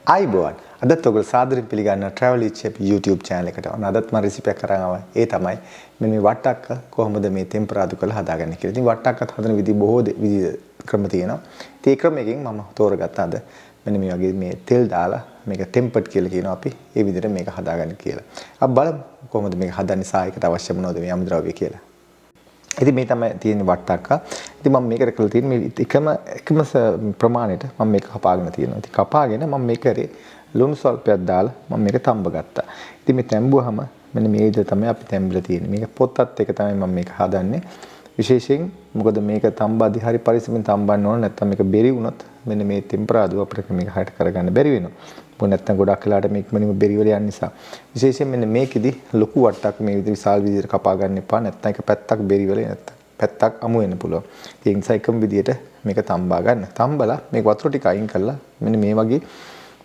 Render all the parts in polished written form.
ආයිබෝන් අදත් ඔයගොල්ලෝ සාදරයෙන් පිළිගන්න Travel with Chef YouTube channel එකට. ඔන්න අදත් මම රෙසිපි එකක් කරන් ආවා. ඒ තමයි මෙන්න මේ වට්ටක්ක කොහොමද මේ ටෙම්පරාදු කරලා හදාගන්නේ කියලා. ඉතින් වට්ටක්කත් හදන විදි බොහෝ ක්‍රම තියෙනවා. ඉතින් ඒ ක්‍රමයකින් මම තෝරගත්තා අද මෙන්න මේ වගේ මේ තෙල් දාලා මේක ටෙම්පර්ඩ් කියලා කියනවා අපි. ඒ විදිහට මේක හදාගන්න කියලා. අපි බලමු කොහොමද මේක හදන්නේ සායකට අවශ්‍ය මොනවද මේ අමුද්‍රව්‍ය කියලා. ඉතින් මේ තමයි තියෙන වට්ටක්ක. ඉතින් මම මේකට කළා තියෙන මේ එකම ප්‍රමාණයට මම මේක කපාගෙන තියෙනවා. ඉතින් කපාගෙන මම මේක කරේ ලුණු සල්පයක් දාලා මම මේක තඹ ගත්තා. ඉතින් මේ තඹුවාම මෙන්න මේ විදිහ තමයි අපි තඹලා තියෙන්නේ. මේක පොත්තත් එක තමයි මම මේක හදන්නේ. විශේෂයෙන් මොකද මේක තඹාදී හරි පරිස්සමෙන් තඹන්න ඕන නැත්නම් මේක බෙරි වුණොත් මෙන්න මේ ටෙම්පරාදුව අපිට මේක හරියට කරගන්න බැරි වෙනවා. මොකද නැත්නම් ගොඩක් වෙලාට මේක මනින්ම බෙරි වල යන නිසා. විශේෂයෙන් මෙන්න මේකෙදි ලොකු වට්ටක් මේ විදිහ විශාල විදිහට කපා ගන්න එපා. නැත්නම් එක පැත්තක් බෙරි වල නැත්නම් පැත්තක් අමු වෙන්න පුළුවන්. ඒ නිසා එකම විදිහට මේක තඹා ගන්න. තඹලා මේක වතුර ටික අයින් කරලා මෙන්න මේ වගේ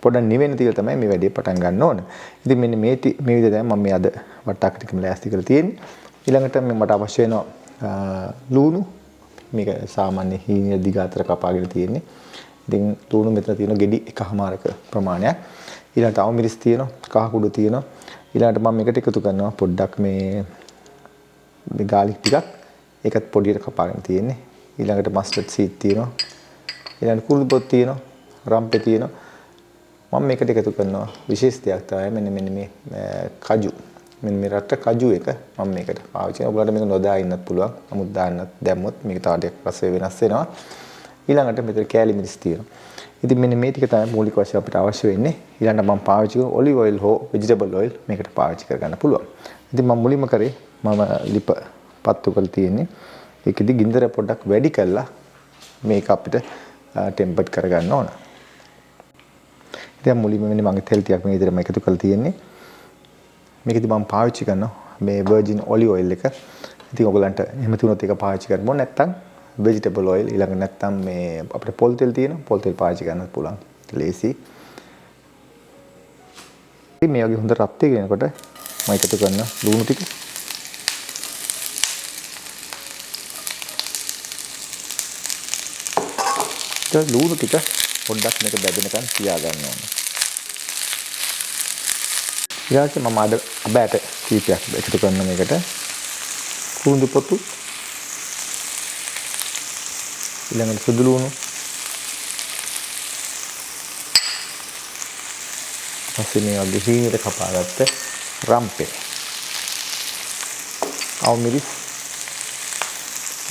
පොඩ්ඩක් නිවෙන තියලා තමයි මේ වැඩේ පටන් ගන්න ඕන. ඉතින් මෙන්න මේ විදිහට තමයි මම මේ අද වට්ටක් ටිකම ලෑස්ති කරලා තියෙන්නේ. ඊළඟට මට අවශ්‍ය වෙනවා ලුණු. මේක සාමාන්‍ය හීනිය දිග අතර කපාගෙන තියෙන්නේ. ඉතින් ලුණු මෙතන තියෙන ගෙඩි එකමාරක ප්‍රමාණයක්. ඊළඟට අවු මිරිස් තියෙනවා, කහ කුඩු තියෙනවා. ඊළඟට මම මේකට එකතු කරනවා පොඩ්ඩක් මේ ගාලික් ටිකක්. ඒකත් පොඩියට කපාගෙන තියෙන්නේ. ඊළඟට මස්ටර්ඩ් සීඩ් තියෙනවා. ඊළඟට කුරුළු පොත් තියෙනවා, රම්පේ තියෙනවා. මම මේකට එකතු කරනවා විශේෂ දෙයක් තමයි මෙන්න මේ කජු. මෙන්න මේ රට කජු එක මම මේකට පාවිච්චි කරනවා. ඔයගොල්ලන්ට මේක නොදා ඉන්නත් පුළුවන්. නමුත් දාන්නත් දැම්මොත් මේක තව ටිකක් රසය වෙනස් වෙනවා. ඊළඟට මෙතන කෑලි මිරිස් තියෙනවා. ඉතින් මෙන්න මේ ටික තමයි මූලික වශයෙන් අපිට අවශ්‍ය වෙන්නේ. ඊළඟට මම පාවිච්චි කරන ඔලිව් ඔයිල් හෝ ভেජිටබල් ඔයිල් මේකට පාවිච්චි කරගන්න පුළුවන්. ඉතින් මම මුලින්ම කරේ මම ලිප පත්තු කරලා තියෙන්නේ. ඒකෙදි ගින්දර පොඩ්ඩක් වැඩි කරලා මේක අපිට ටෙම්පර්ඩ් කරගන්න ඕන. ඉතින් මුලින්ම මෙන්න මගේ තෙල් ටිකක් මේ විදිහට මම එකතු කරලා තියෙන්නේ. මේකෙදි මම පාවිච්චි කරනවා මේ virgin olive oil එක. ඉතින් ඔයගලන්ට එහෙම තුනත් එක පාවිච්චි කරන්න ඕන නැත්නම් vegetable oil ඊළඟ නැත්නම් මේ අපිට පොල් තෙල් තියෙනවා. පොල් තෙල් පාවිච්චි කරන්නත් පුළුවන්. ලේසි. ඉතින් මේ වගේ හොඳ රත් වෙනකොට මම එකතු කරන ලුණු ටික ලුණු ටික පොඩ්ඩක් මේක බැදෙනකන් තියාගන්න ඕනේ. ඊළඟට මම අබෑට කීපයක් එකතු කරන මේකට කුරුඳු පොතු ඊළඟට සුදු ලුණු පස්සේ මේ වගේ හීනට කපාගත්ත රම්පේ අවු මිරිස්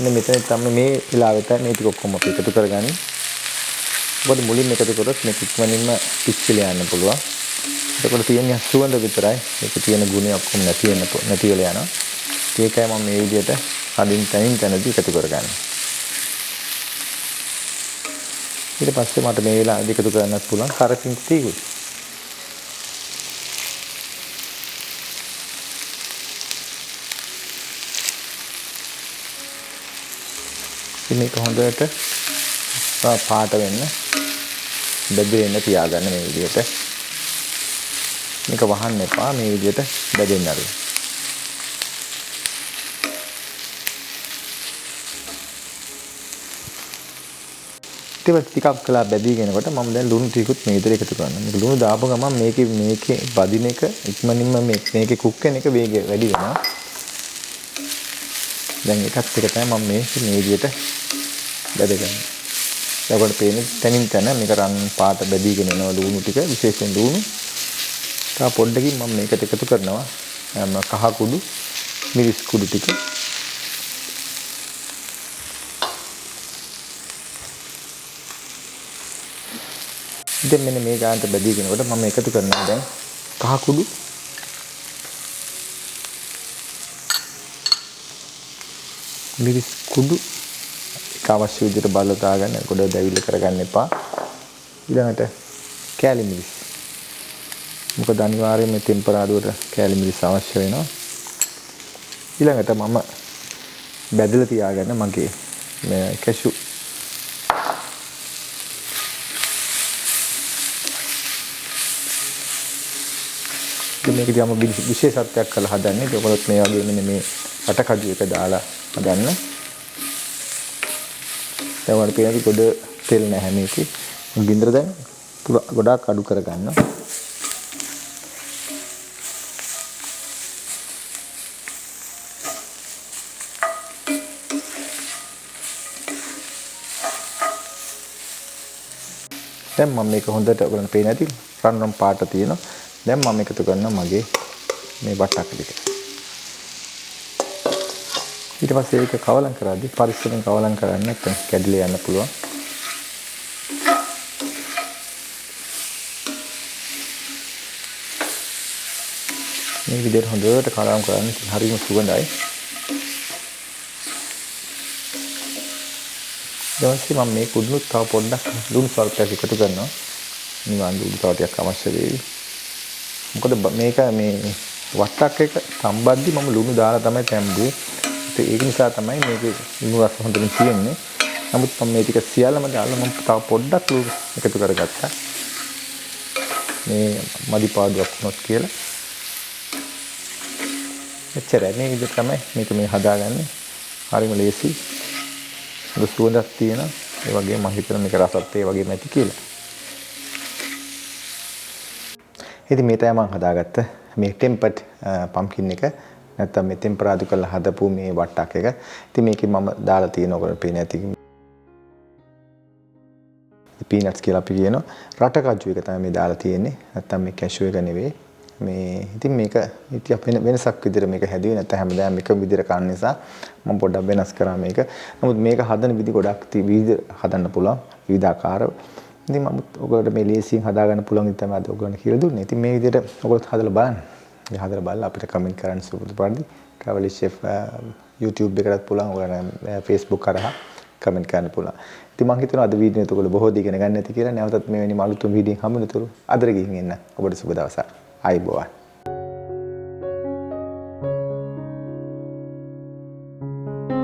මෙතන තමයි මේ වෙලාවට මේ ටික ඔක්කොම අපි එකතු කරගන්නේ. මොකද මුලින්ම එකතු කරොත් මේක ඉක්මනින්ම පිච්චිලා යන්න පුළුවන්. ඒකට තියෙන සුවඳ විතරයි. මේක තියෙන ගුණය ඔක්කොම නැති වෙලා යනවා. ඒකයි මම මේ විදිහට අදින් තනින් එකතු කරගන්නේ. ඊට පස්සේ මට මේ වෙලාවේදී එකතු කරන්නත් පුළුවන් කරපිංච තීගුයි. මේක හොඳට පාට වෙන්න බෙදෙන්න තියාගන්න මේ විදිහට. මේක වහන්න එපා මේ විදිහට බෙදෙන්න ආරයි. ටිකක් කළා බෙදීගෙනකොට මම දැන් ලුණු ටිකුත් මේ විදිහට එකතු කරනවා. මේක ලුණු දාපු ගමන් මේකේ බදින එක ඉක්මනින්ම මේකේ කුක් වෙන එක වේගය වැඩි වෙනවා. දැන් එකත් එක තමයි මම මේ විදිහට බෙදගන්නේ. ඔයගොල්ලෝ පේන්නේ තනින් තන මේක රන් පාට බැදීගෙන යනවා ලුණු ටික විශේෂයෙන් ලුණු. තා පොඩ්ඩකින් මම මේකට එකතු කරනවා කහ කුඩු මිරිස් කුඩු ටික. දැන් මෙන්න මේ ගානට බැදීගෙනකොට මම එකතු කරනවා දැන් කහ කුඩු මිරිස් කුඩු අවශ්‍ය විදිහට බලලා දාගන්න. ගොඩ දැවිලි කරගන්න එපා. ඊළඟට කෑලි මිරිස්. මොකද අනිවාර්යයෙන් මේ ටෙම්පරාදුවට කෑලි මිරිස් අවශ්‍ය වෙනවා. ඊළඟට මම බැදලා තියාගන්න මගේ මේ කැෂු මේකදී මම විශේෂත්වයක් කරලා හදන්නේ. ඒකවලත් මේ වගේ මෙන්න මේ රටකඩු එක දාලා හදන්න. දැන් වල පේනදි පොඩ තෙල් නැහැ මේකේ. ගින්දර දැන් ගොඩාක් අඩු කරගන්න. දැන් මම මේක හොඳට ඔයගලන්ට පේන්නේ නැති රන්රම් පාට තියෙනවා. දැන් මම එකතු කරනවා මගේ මේ වට්ටක්ක ටික. ඊට පස්සේ ඒක කවලම් කරද්දී පරිස්සමෙන් කවලම් කරන්න නැත්නම් කැඩිලා යන්න පුළුවන්. මේ විදිහට හොඳට කලවම් කරන්න හරිම සුවඳයි. ඊට මම මේ කුඩුත් තව පොඩ්ඩක් ලුණු ස්වල්පයක් එකතු කරනවා. නිවන් ලුණු තව ටිකක් අවශ්‍ය වෙයි. මොකද මේක මේ වට්ටක් එක සම්බන්ධි මම ලුණු දාලා තමයි තැම්බුවේ. ඒක නිසා තමයි මේකේ ලුණු රස හොඳින් තියෙන්නේ. නමුත් මම මේ ටික සියල්ලම දාලා මම තව පොඩ්ඩක් ලුණු එකතු කරගත්තා. මේ මදි පාඩුවක් වුණොත් කියලා. එච්චරයි මේ විදිහට තමයි මේක මේ හදාගන්නේ. හරිම ලේසි. සුවඳක් තියෙනවා. ඒ වගේම මම හිතන මේක රසත් ඒ වගේම ඇති කියලා. ඉතින් මේ තමයි මම හදාගත්ත මේ ටෙම්පර්ඩ් පම්කින් එක. නැත්තම් මේ ටෙම්පරාදු කරලා හදපු මේ වට්ටක් එක. ඉතින් මේකේ මම දාලා තියෙන ඔයගොල්ලෝ පේන්නේ නැති පීනට්ස් කියලා අපි කියනවා. රට කජු එක තමයි මේ දාලා තියෙන්නේ. නැත්තම් මේ කැෂු එක නෙවෙයි. මේ ඉතින් මේක ඉතින් වෙනසක් විදිහට මේක හැදුවේ නැත්නම් හැමදාම එක විදිහට කන්න නිසා මම පොඩ්ඩක් වෙනස් කරා මේක. නමුත් මේක හදන විදි ගොඩක් විවිධ හදන්න පුළුවන් විවිධාකාරව. ඉතින් මම ඔයගොල්ලෝ මේ ලේසියෙන් හදාගන්න පුළුවන් ඉතින් තමයි අද ඔයගොල්ලන්ට කියලා දුන්නේ. ඉතින් මේ විදිහට ඔයගොල්ලෝ හදලා බලන්න. මේ හදලා බලලා අපිට කමෙන්ට් කරන්න සුපුරුදු පරිදි travel chef YouTube එකටත් පුළුවන් ඔයගොල්ලෝ Facebook කරා කමෙන්ට් කරන්න පුළුවන්. ඉතින් මම හිතනවා අද වීඩියෝ එක ඔයගොල්ලෝ බොහෝ දේ ඉගෙන ගන්න ඇති කියලා. නැවතත් මේ වෙනි අලුත් වීඩියෝ හමුනතුරු අදට ගිහින් එන්න. ඔබට සුබ දවසක්. ආයිබෝවන්.